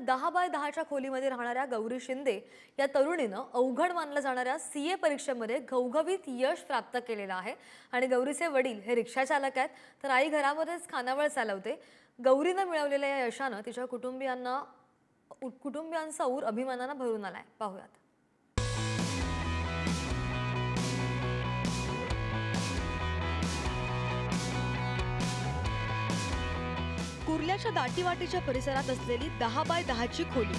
10x10च्या खोलीमध्ये राहणाऱ्या गौरी शिंदे या तरुणीनं अवघड मानलं जाणाऱ्या सीए परीक्षेमध्ये घवघवीत यश प्राप्त केलेलं आहे आणि गौरीचे वडील हे रिक्षा चालक आहेत तर आई घरामध्येच खानावळ चालवते। गौरीनं मिळवलेल्या या यशानं तिच्या कुटुंबियांचा ऊर अभिमानानं भरून आलाय। पाहूयात। कुर्ल्याच्या दाटीवाटीच्या परिसरात असलेली 10x10ची खोली।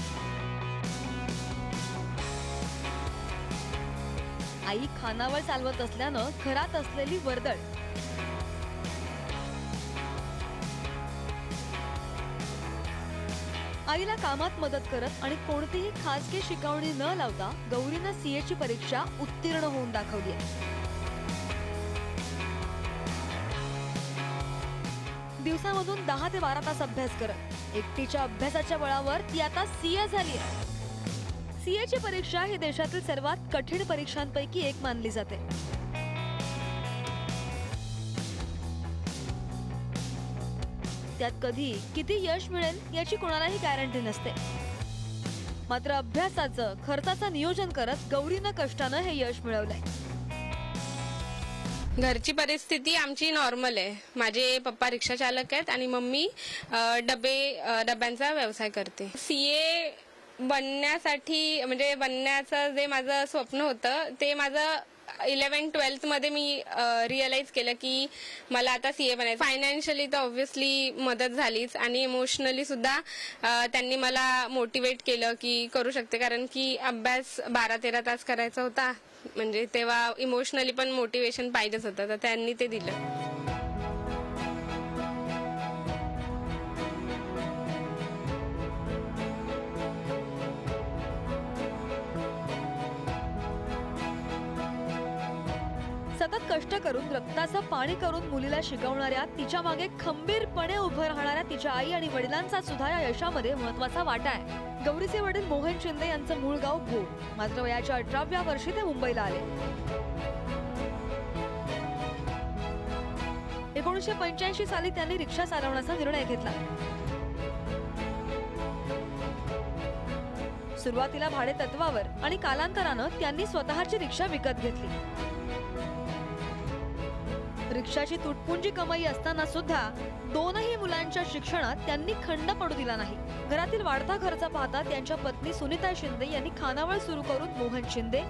आई खानावळ चालवत असल्यानं घरात असलेली वर्दळ। आईला कामात मदत करत आणि कोणतीही खासगी शिकवणी न लावता गौरीनं सीएची परीक्षा उत्तीर्ण होऊन दाखवली आहे। दिवसामधून 10 ते 12 तास अभ्यास करत एकटीच्या अभ्यासाच्या बळावर ती आता सीए झाली आहे। सीएची परीक्षा ही देशातील सर्वात कठीण परीक्षांपैकी एक मानली जाते। त्यात कधी किती यश मिळेल याची कोणालाही गॅरंटी नसते। मात्र अभ्यासाचं खर्चाचं नियोजन करत गौरीनं कष्टानं हे यश मिळवलंय। घरची परिस्थिती आमची नॉर्मल आहे। माझे पप्पा रिक्षा चालक आहेत आणि मम्मी डब्यांचा व्यवसाय करते। सीए बनण्यासाठी म्हणजे बनण्याचं जे माझं स्वप्न होतं ते माझं 11th-12th मध्ये मी रिअलाइज केलं की मला आता सीए बनायचं। फायनान्शियली तर ऑब्व्हियसली मदत झालीच आणि इमोशनली सुद्धा त्यांनी मला मोटिवेट केलं की करू शकते, कारण की अभ्यास 12-13 तास करायचा होता, म्हणजे तेव्हा इमोशनली पण मोटिवेशन पाहिजेच होतं, तर त्यांनी ते दिलं। सतत कष्ट करून रक्ताचं पाणी करून मुलीला शिकवणाऱ्या तिच्या मागे खंबीरपणे उभं राहणाऱ्या तिच्या आई आणि वडिलांचा सुद्धा या यशामध्ये महत्त्वाचा वाटा आहे। गौरीचे वडील मोहन शिंदे यांचं मूळ गाव भोर, मात्र वयाच्या 18व्या वर्षी ते मुंबईला आले। 1985 साली त्यांनी रिक्षा चालवण्याचा निर्णय घेतला। सुरुवातीला भाडे तत्वावर आणि कालांतरानं त्यांनी स्वतःची रिक्षा विकत घेतली। रिक्षाची तुटपुंजी कमाई असताना सुद्धा दोनही मुलांच्या शिक्षणात त्यांनी खंड पडू दिला नाही। घरातील वाढता खर्च पाहता त्यांच्या पत्नी सुनीता शिंदे यांनी खानावळ सुरू करून मोहन शिंदे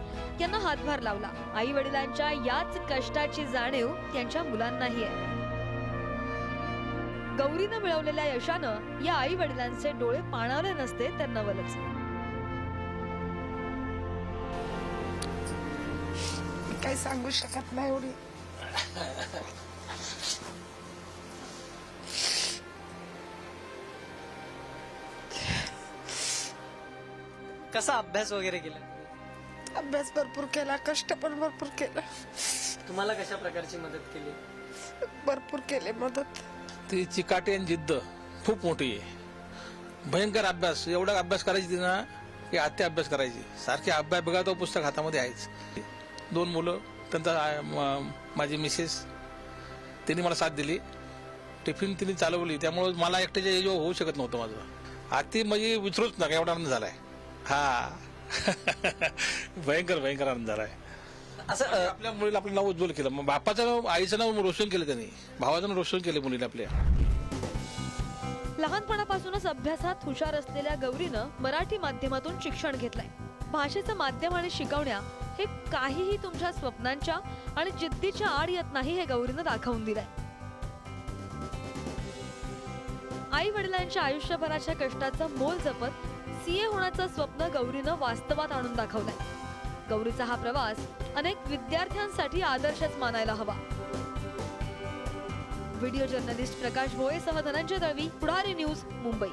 यांना हातभार लावला। आई वडिलांच्या याच कष्टाची जाणीव त्यांच्या मुलांनाही आहे। गौरीनं मिळवलेल्या यशानं या आई वडिलांचे डोळे पाणावले नसते तर नवलच। काही सांगू शकत नाही एवढी। कसा अभ्यास वगैरे केला? अभ्यास भरपूर केला, कष्ट पण भरपूर केलं। तुम्हाला कशा प्रकारची मदत केली? भरपूर केले मदत। ती चिकाटी आणि जिद्द खूप मोठी आहे। भयंकर अभ्यास, एवढा अभ्यास करायची ना की अति अभ्यास करायची। सारखी अभ्यास बघा तो पुस्तक हातामध्ये आहेच। 2 मुलं, त्यांचा माझी मिसेस, त्यांनी मला साथ दिली। टिफिन तिने चालवली, त्यामुळे मला एकट्याच्या एजवर होऊ शकत नव्हतं माझं। अति म्हणजे विचारूच नका एवढा आनंद झालाय। हा भयंकर भयंकर आनंद झालाय। असं आपल्या मुलीला आपलं नाव उज्ज्वल केलं, मग बापाचं नाव आईचं नाव रोशन केलं, त्यांनी भावाचं नाव रोशन केलं मुलीला आपल्या। लहानपणापासूनच अभ्यासात हुशार असलेल्या गौरीनं मराठी माध्यमातून शिक्षण घेतलंय। भाषेचं माध्यम आणि शिकवण्या हे काहीही तुमच्या स्वप्नांच्या आणि जिद्दीच्या आड येत नाही हे गौरीनं दाखवून दिलंय। आई वडिलांच्या आयुष्यभराच्या कष्टाचं मोल जपत सीए होण्याचं स्वप्न गौरीनं वास्तवात आणून दाखवलंय। गौरीचा हा प्रवास अनेक विद्यार्थ्यांसाठी आदर्शच मानायला हवा। व्हिडिओ जर्नलिस्ट प्रकाश भोयेसह धनंजय दळवी, पुढारी न्यूज, मुंबई।